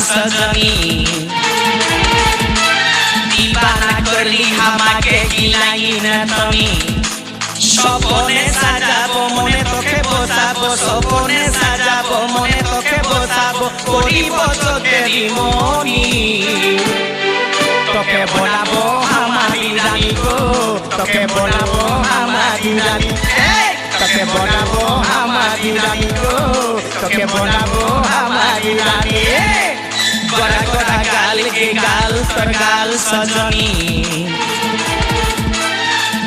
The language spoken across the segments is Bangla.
सजनी दीवाना करली আমাকে গিলাই না তুমি স্বপ্নে সাজাবো মনে তোকে বসাবো স্বপ্নে সাজাবো মনে তোকে বসাবো করিব চোখেরি মনি তোকে বলাবো আমারি রানী গো তোকে বলাবো আমারি রানী তোকে বলাবো আমারি রানী গো তোকে বলাবো আমারি রানী গোরা গোরা গাল গে গাল তোর গাল সজনী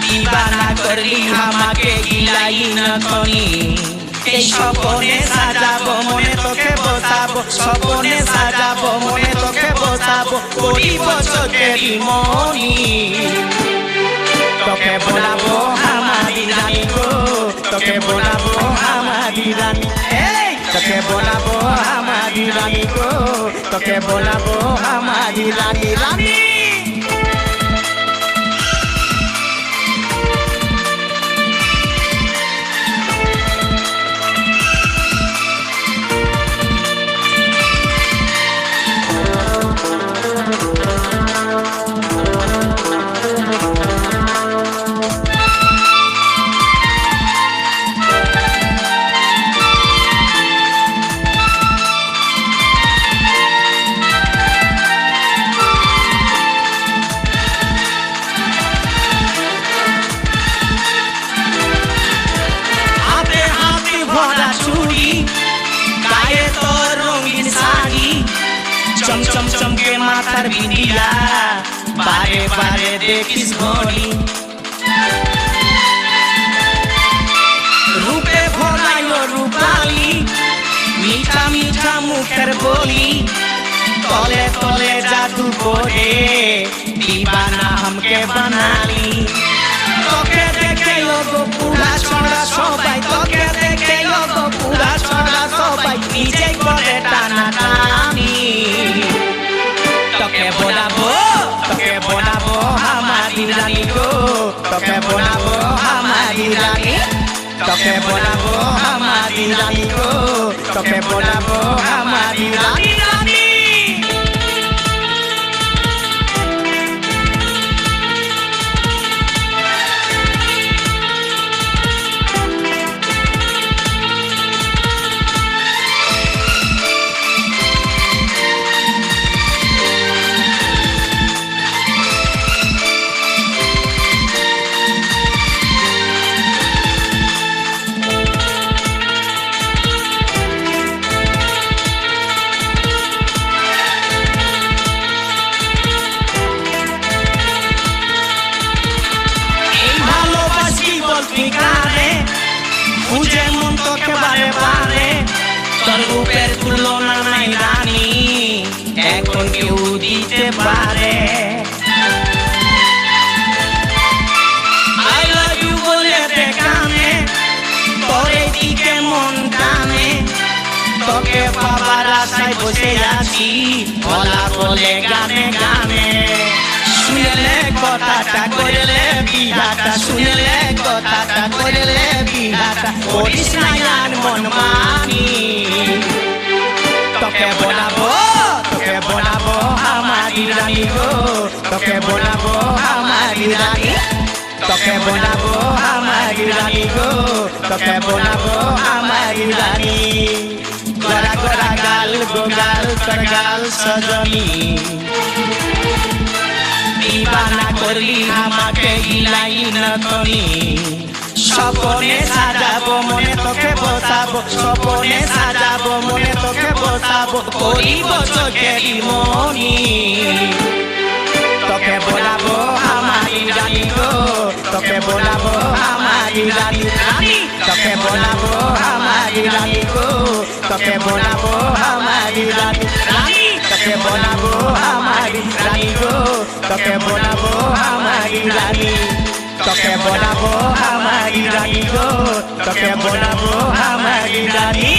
दीवाना करली আমাকে গিলাই না তুমি এই স্বপ্নে সাজাবো মনে তোকে বসাবো স্বপ্নে সাজাবো মনে তোকে বসাবো করিব চোখেরি মনি তোকে বলাবো আমারি রানী গো তোকে বলাবো আমারি রানী তোকে বলাবো আমারি রানী গো তোকে বলাবো আমারি রানী রানী चम चम चमके माथार बिंदिया बारे बारे देखिस घड़ी रूपे भरायो रूपाली मीठा मीठा मुखेर बोली तले तले जादू करे दीवाना हमके बनाली তোকে দেখে লোগো পুরা ছড়া সবাই তোকে দেখে লোগো পুরা ছড়া সবাই নিজে করে টানা টানি তোকে বলাবো আমারি রানী গো তোকে বলাবো আমারি রানী তোকে বলাবো আমারি রানী গো তোকে বলাবো আমারি রানী রানী খুঁজে মন তোকে বারে বারে তোর রূপের তুলনা নাই রানী এখন কেউ দিতে পারে আই লাভ ইউ বলে কানে তোর দিকে মন টানে তোকে পাবার আশায় বসে আছি বলা বলে গানে গানে শুনলে কথাটা করলে বিহাটা শুনলে কথাটা করলে বিহাটা করিস না আর মন মানি তোকে বলাবো আমারি রানী গো তোকে বলাবো আমারি রানী তোকে বলাবো আমারি রানী গো তোকে বলাবো আমারি রানী গোরা গোরা গাল গো গাল তোর গাল সজনী दीवाना करली আমাকে গিলাই না তুমি স্বপ্নে সাজাবো মনে তোকে বসাবো স্বপ্নে সাজাবো মনে তোকে বসাবো করিব চোখেরি মনি তোকে বলাবো আমারি রানী গো তোকে বলাবো আমারি রানী রানী তোকে বলাবো আমারি রানী গো তোকে বলাবো আমারি রানী রানী তোকে বলাবো আমারি রানী গো তোকে বলাবো আমারি রানী তোকে বলাবো আমারি রানী গো তোকে বলাবো আমারি রানী